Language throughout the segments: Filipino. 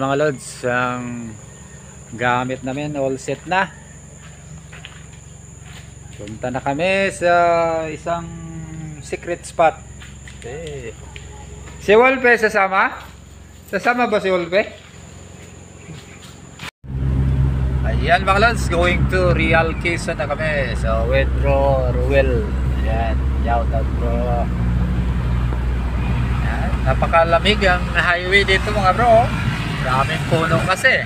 mga lods, ang gamit namin all set na. Punta na kami sa isang secret spot. Si Wolpe sasama? Sasama ba si Wolpe? Ayan mga lods, going to Real Quezon na kami. So with bro Ruel. Ayan, shout out bro. Ayan, napakalamig ang highway dito mga bro. Daming puno kasi.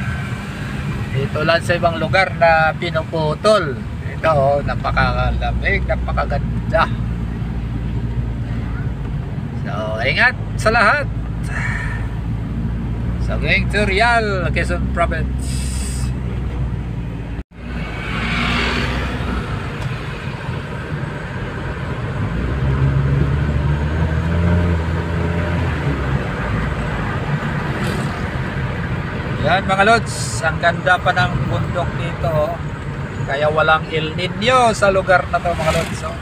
Dito lang sa ibang lugar na pinuputol. Ito napakalamig, napakaganda. So ingat sa lahat. So going to Real Quezon Province. Yan mga lods, ang ganda pa ng bundok dito, kaya walang El Nino sa lugar na to mga lods. So,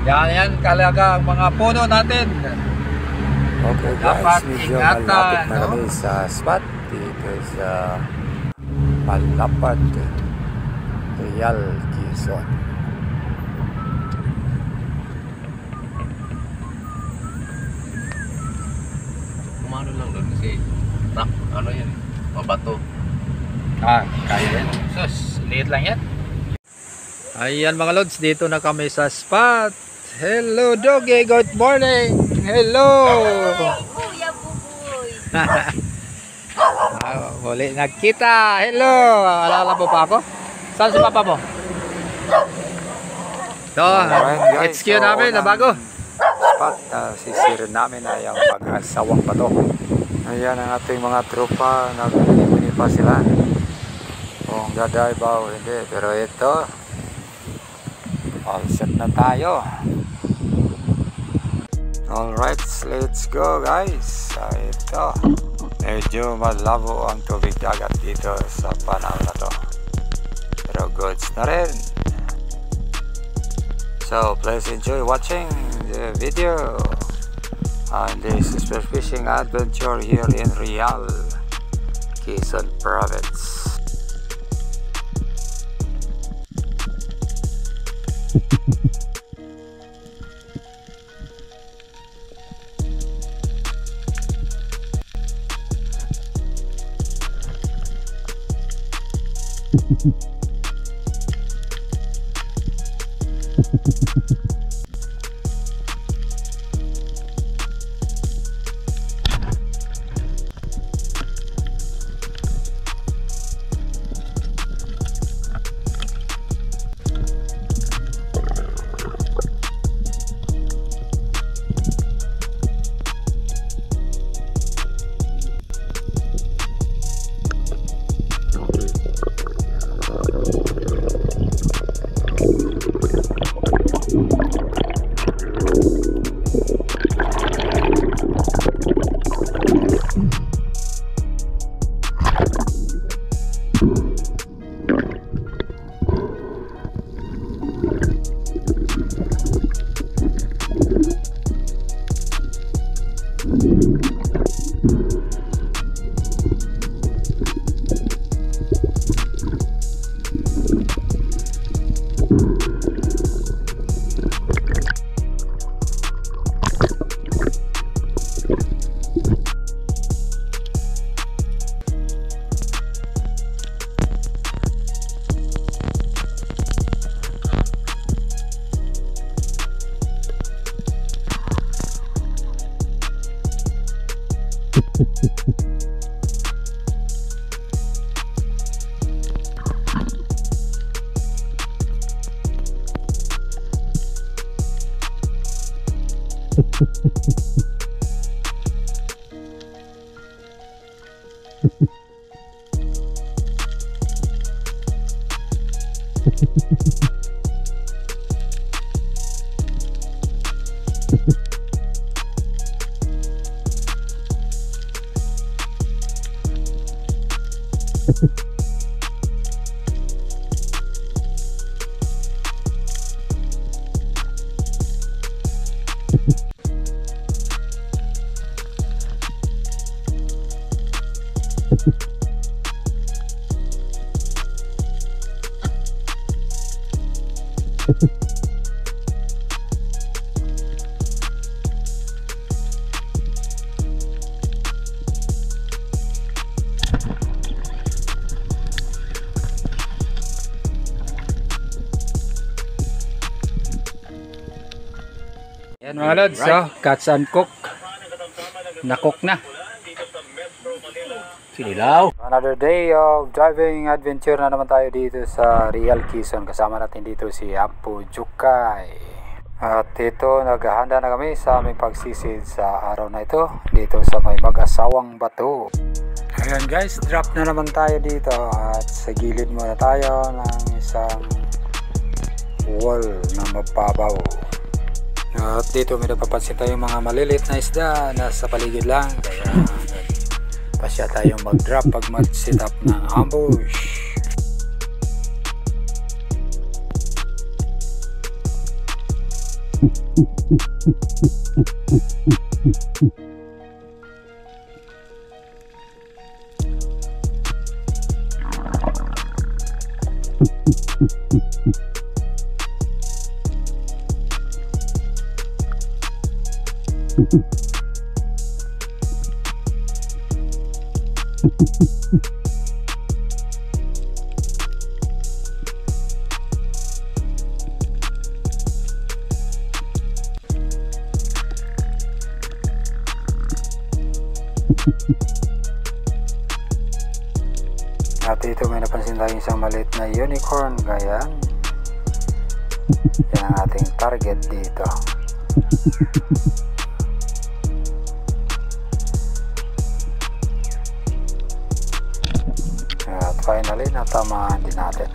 yan kalaga ang mga puno natin. Okay guys, medyo malapit na kami sa spot dito sa Malapad, Real Quezon. Kumano lang doon kasi ano yan, mabato. Kaya yan. Sus, liit lang yan. Ayan mga lods, dito na kami sa spot. Hello Doggy, good morning. Hello. Kuya Buboy. Muli nagkita. Hello. Alala mo pa ako? Saan si papa mo? So, HQ namin na bago. Spot na sisirin namin ay ang mag-asawang bato. Ayan ang ating mga tropa, nag-muni pa sila kung daday ba o hindi, pero ito all set na tayo. Alright, let's go guys. Ito medyo malabo ang tubig dagat dito sa panahon na to, pero goods na rin. So please enjoy watching the video on this spearfishing adventure here in Real Quezon Province. Yan mga lods, so, catch and cook. Nakook na. Sinilaw. Another day of driving adventure na naman tayo dito sa Real Quezon. Kasama natin dito si Apo Jukay. At ito, naghahanda na kami sa aming pagsisid sa araw na ito dito sa may mag-asawang bato. Ayan guys, drop na naman tayo dito at sa gilid muna tayo ng isang wall na mababaw. At dito may napapansin tayong mga maliliit na isda na sa paligid lang, kaya pasya tayong mag-drop pag mag-set up ng ambush. At dito may napansin tayong isang maliit na unicorn, kaya yan ang ating target dito. At finally natamaan din natin.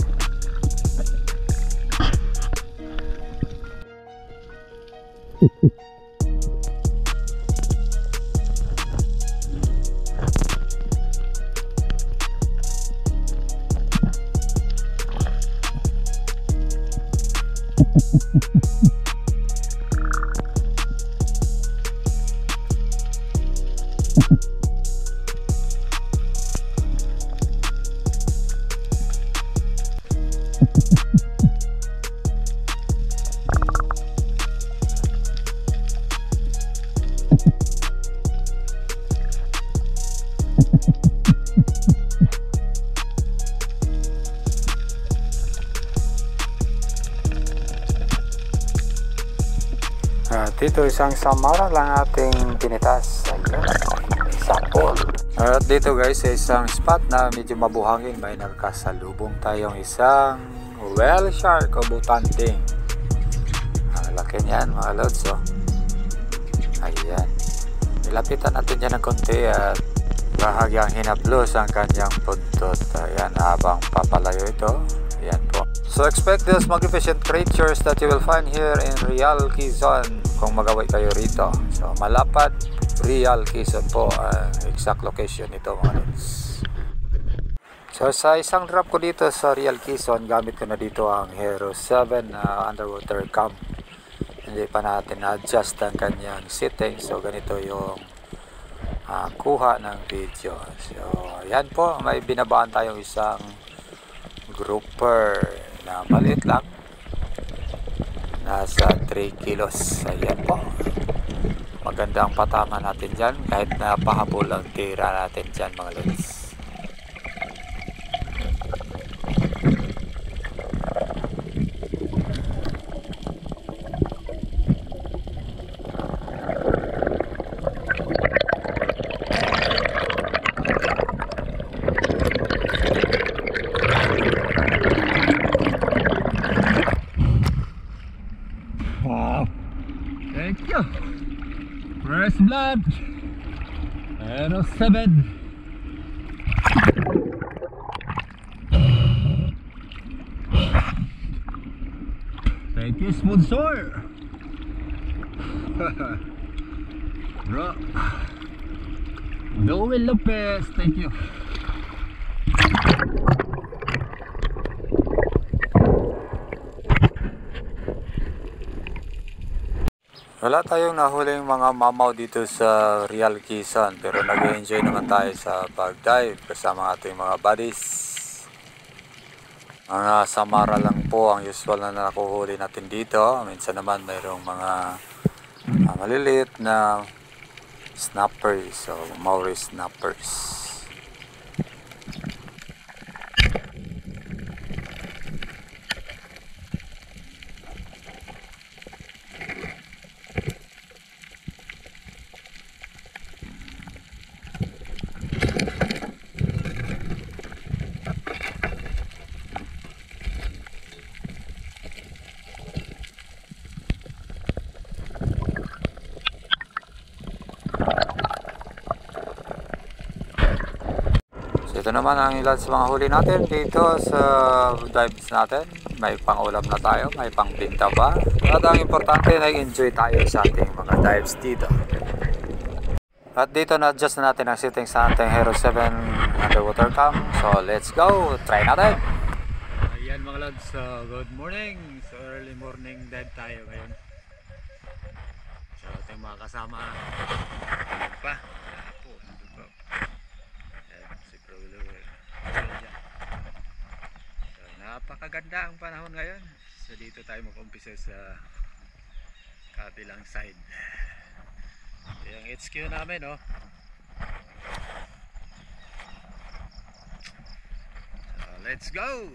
At dito isang samara lang ating pinitas. Ayun, sample. At dito guys, isang spot na medyo mabuhangin, may nakasalubong tayong isang whale shark o butanting. Ang laki niyan mga lods, oh. Ayan, nilapitan natin dyan ng konti at bahagyang hinaplos ang kanyang puntot. Ayan, habang papalayo ito. Ayan po. So expect those magnificent creatures that you will find here in Real Quezon kung magaway kayo rito. So Malapad, Real Quezon po ang exact location nito mga lods. So sa isang drop ko dito sa Real Quezon, gamit ko na dito ang Hero 7 underwater cam. Hindi pa natin na-adjust ang kanyang setting, so ganito yung kuha ng video. So yan po, may binabaan tayong isang grouper na maliit lang, nasa 3 kilos. Ayan po, magandang patama natin dyan kahit na pahabol ang tira natin dyan mga lods. Wow, thank you. First blood, Hero 7. Thank you sponsor. Bro, Noel Lopez, thank you. Wala tayong nahuling mga mamaw dito sa Real Quezon, pero nag-enjoy naman tayo sa pag-dive kasama ating mga buddies. Mga samara lang po ang usual na nakuhuli natin dito. Minsan naman mayroong mga maliliit na snappers o Maori snappers. Ito naman ang ilan sa mga huli natin dito sa dives natin. May pang-ulam na tayo, may pang-binta pa. At ang importante, nag-enjoy tayo sa ating mga dives dito. At dito na-adjust na natin ang settings sa ating Hero 7 underwater cam. So let's go, try natin. Ayan mga lads, good morning. So early morning dive tayo ngayon. So ating mga kasama pa. So, napakaganda ang panahon ngayon. So dito tayo mag-umpisa sa kabilang side. Ito yung HQ namin, oh. So let's go.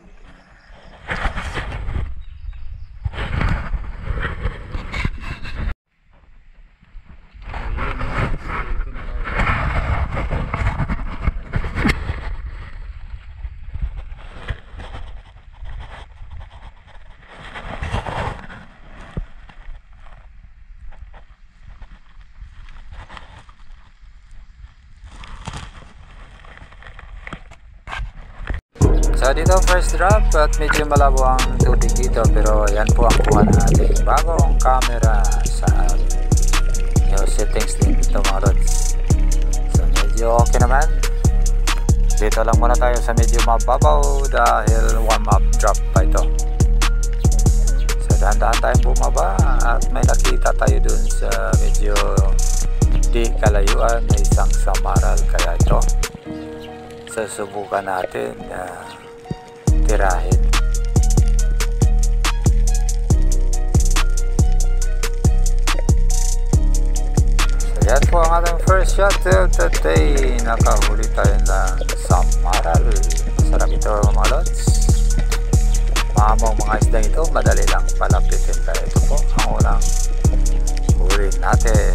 So dito first drop at medyo malabo ang tubig dito, pero yan po ang kuha ng ating bagong camera sa yung settings din dito mga lods. So medyo okay naman. Dito lang muna tayo sa medyo mababaw dahil warm up drop pa ito. So dahan-dahan tayong bumaba at may nakita tayo dun sa medyo di kalayuan na isang samaral, kaya ito susubukan natin tirahin. So yan po ang ating first shot of the day. Nakahuli tayo ng samaral. Masarap ito mga lods. Maamong mga isdang ito, madali lang palapitin. Kaya ito po ang unang huli natin.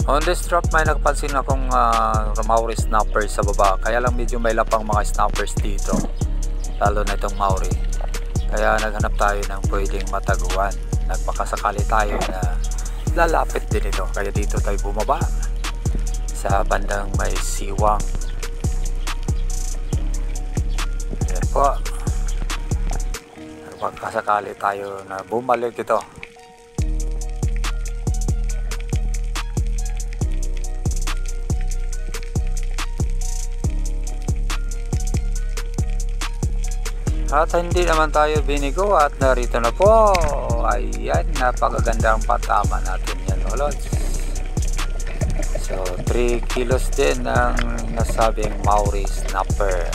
On this drop may nagpansin akong Maori snapper sa baba, kaya lang medyo may lapang mga snappers dito, lalo na itong Maori, kaya naghanap tayo ng pwedeng mataguan. Nagpakasakali tayo na lalapit din ito, kaya dito tayo bumaba sa bandang may siwang. Yan po, nagpakasakali tayo na bumalik ito. At hindi naman tayo binigo at narito na po. Ayan, napakagandang patama natin yan, lods. So 3 kilos din ang nasabing Maori snapper.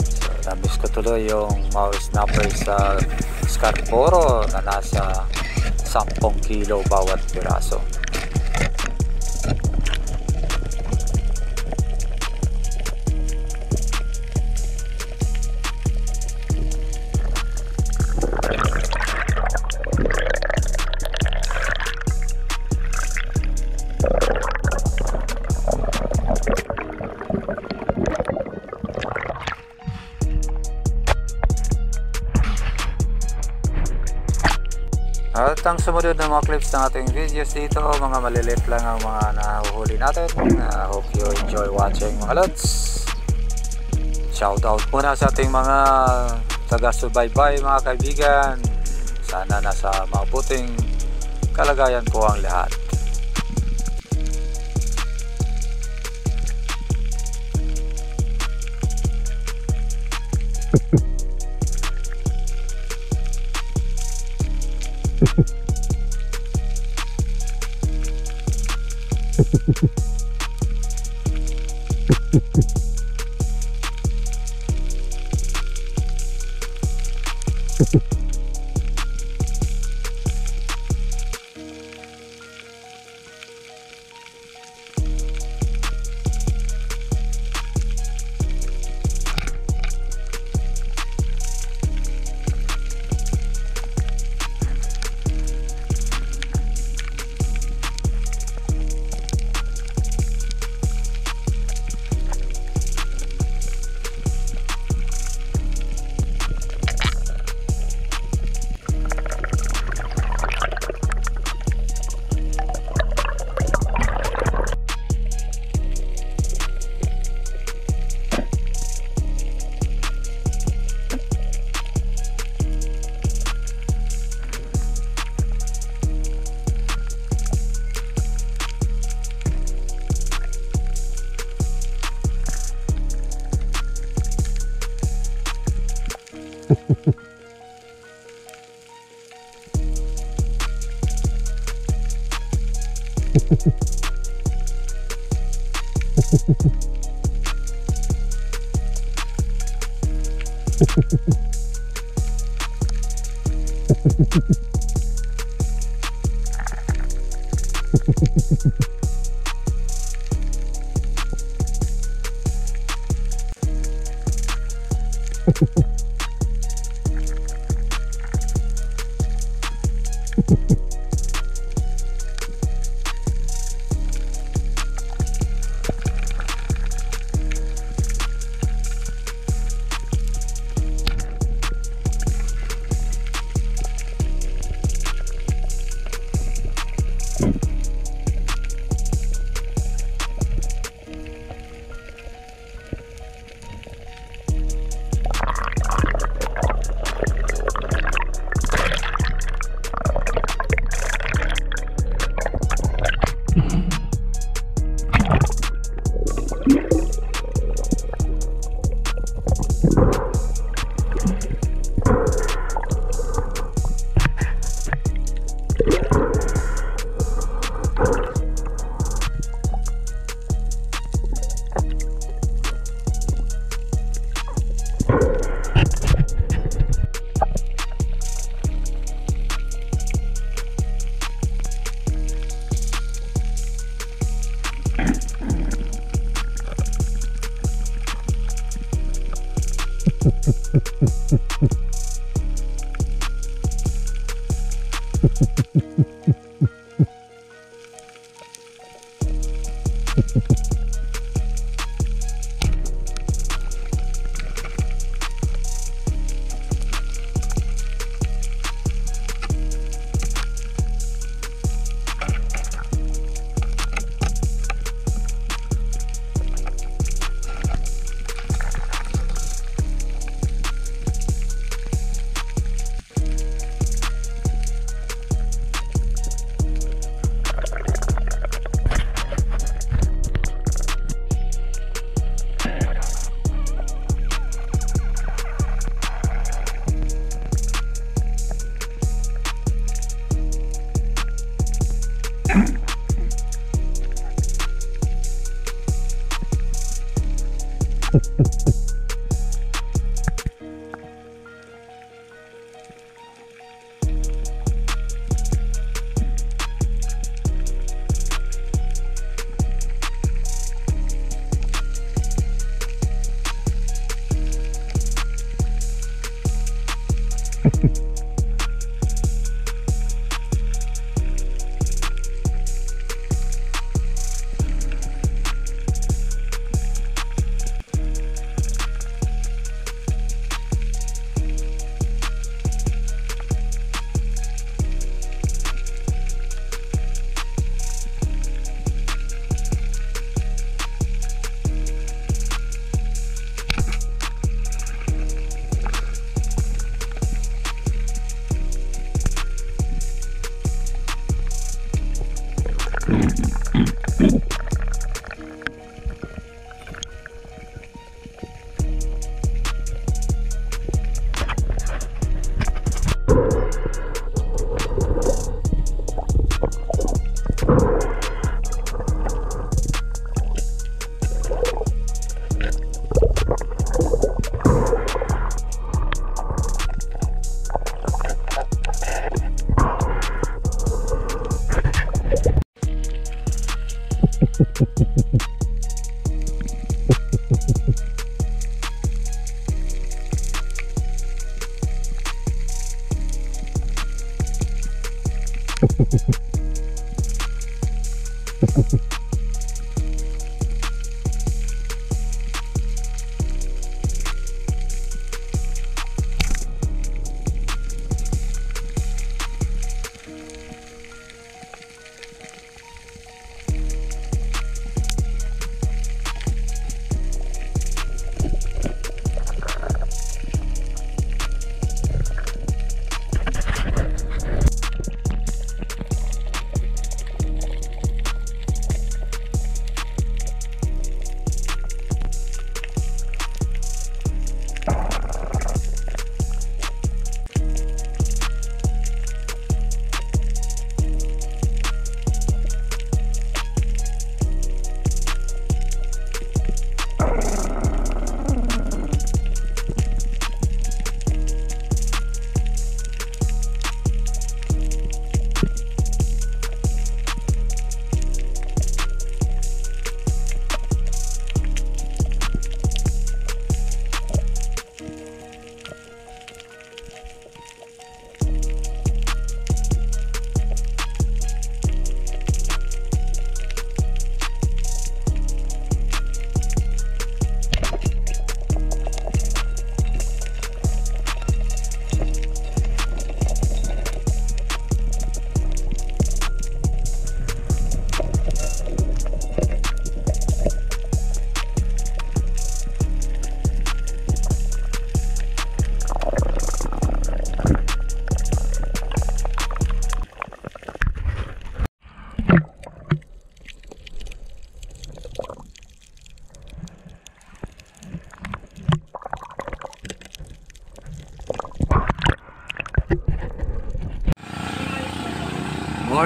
So namiss ko tuloy yung Maori snapper sa Scarborough na nasa 10 kilo bawat piraso. At ang sumunod na mga clips ng ating videos dito, mga malilit lang ang mga nahuhuli natin. Hope you enjoy watching mga lods. Shout out muna sa ating mga taga-subaybay mga kaibigan. Sana nasa mabuting kalagayan po ang lahat.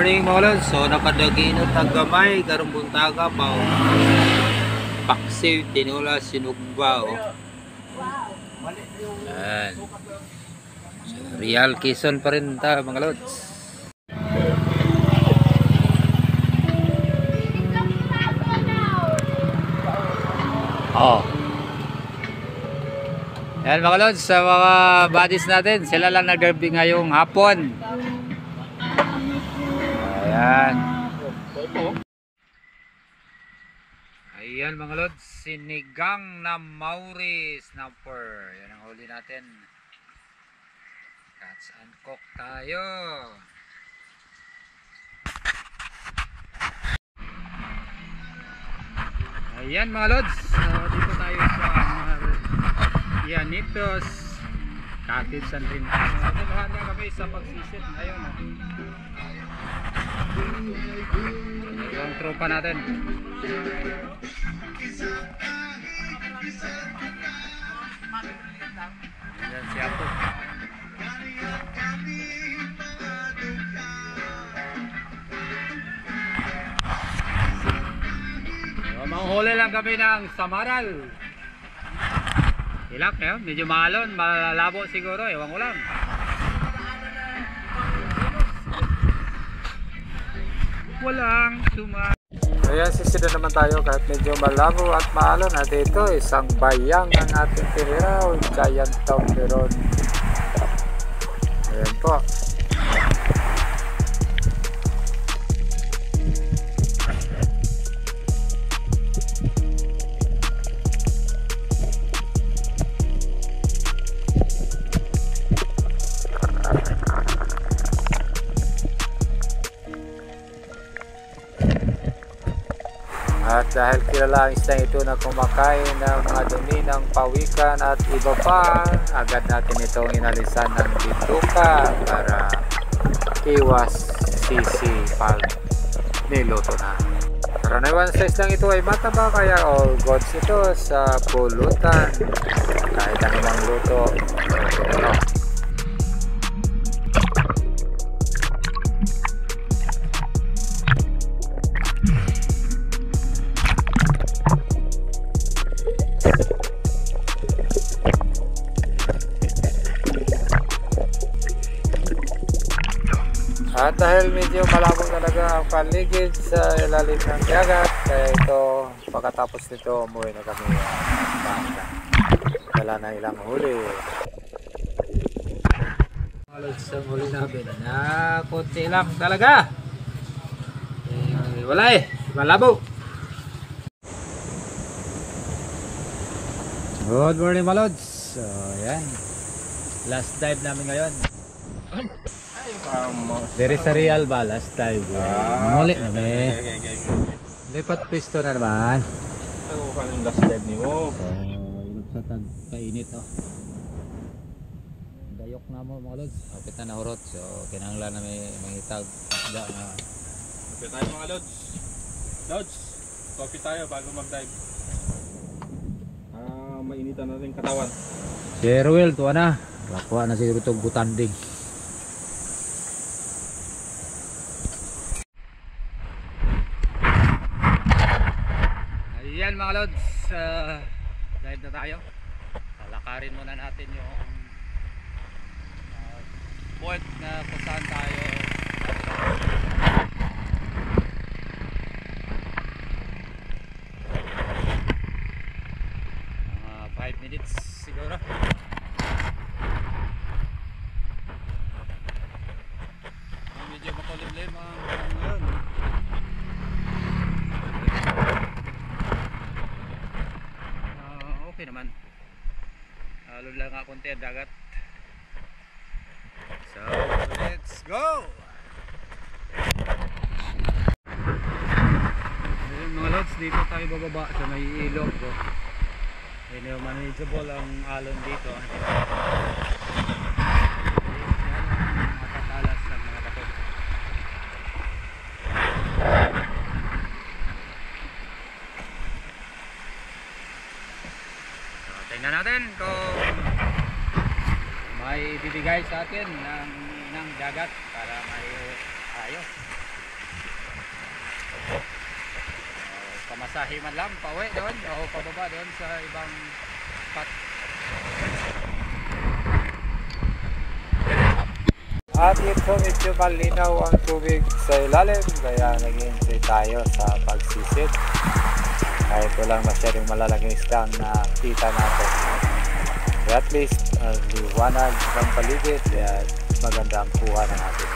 morning mga lods. So nakadaginot ang gamay karong buntaga pa. Paksiw, tinula, sinugba. Yan. So, Real Quezon pa rin tayo mga lods. Oh. Yan mga lods, sa mga buddies natin, sila lang nag-derby ngayong hapon. Ayan. Ayan mga lods, sinigang na Mauri snapper. Yan ang huli natin. Catch and cook tayo. Ayan mga lods, dito tayo sa Llanitos Cottage and Rental. Naghahan na kami sa pagsisit ngayon. Yung tropa natin. Ayan si Apo. Manghuli lang kami ng samaral. Ilak eh, medyo malon, malalabo siguro, ewan ko lang. Walang suma. Ayan, sisida naman tayo kahit medyo malabo at maalon. At ito, isang bayang ang ating tinira. Giant town meron. Ayan po. At dahil kilala ang isang ito na kumakain ng mga dumi ng pawikan at iba pa, agad natin itong inalisan ng bituka para iwas sisi pag niluto na. Karaniwan sa islang ito ay mataba, kaya all goods ito sa pulutan. Kahit anumang luto, ito. At dahil medyo malabong talaga ang paligid sa ilalim ng dagat, kaya ito, pagkatapos nito, umuwi na kami bangka. Wala na ilang huli. Halos sa huli namin na kunti lang talaga. Wala eh, malabo. Good morning mga lods. So yan, last dive namin ngayon. Dari sa Real ba last time? Muli na may. Lipat pisto na naman. Ito ka ng last dive ni mo. Ilog sa tagpainit oh. Dayok na mo mga lods. Kapit na nahurot. So kinanglan na may mangitag. Kapit tayo mga lods. Lods, kapit tayo bago mag-dive. Mainitan na rin katawan. Si Ruel, tuwa na. Lakwa na siguro itong butanding. Ayan mga lods, dive na tayo. Lalakarin muna natin yung port na kung saan tayo. 5 minutes siguro. Medyo makulimlim ang ngayon. Okay naman. Halo lang nga konti ang dagat. So let's go! Ayun mga lods, dito tayo bababa sa may ilog. Hindi manageable ang alon dito. Matatalas ang mga bato. So, tingnan natin kung may bibigay sa atin ng dagat para may ayos. pamasahe man lang, pauwi doon o pababa doon sa ibang spot. At ito medyo malinaw ang tubig sa ilalim kaya nag-enjoy tayo sa pagsisid. Kahit walang masyadong malalaking isda ang nakita natin. So at least liwanag ng paligid at maganda ang kuha na natin.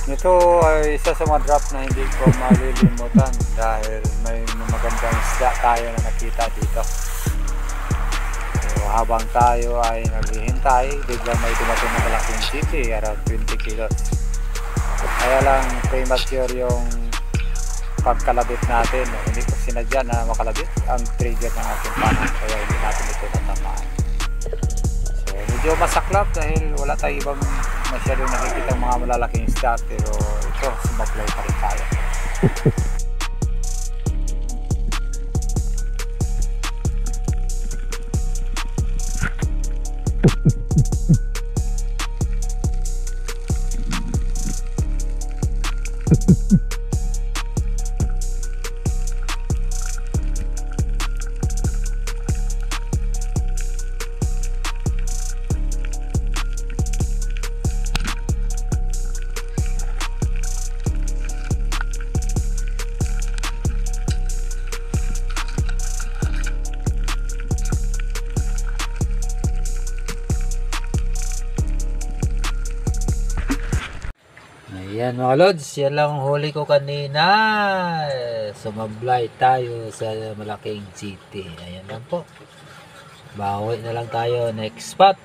Ito ay isa sa mga drop na hindi ko malilimutan dahil may magandang isda tayo na nakita dito. So, habang tayo ay naghihintay, biglang may dumating na malaking city, around 20 kilos. Kaya lang premature yung pagkalabit natin. Hindi ko sinadya na makalabit ang trigger ng ating panang, kaya hindi natin ito natamaan. So medyo masaklap dahil wala tayong ibang masyadong nakikita mga malalaking isda, pero ito sumablay pa rin tayo. Ayan mga lods, yan lang ang huli ko kanina. Sumablay tayo sa malaking city. Ayan lang po. Bawi na lang tayo next spot.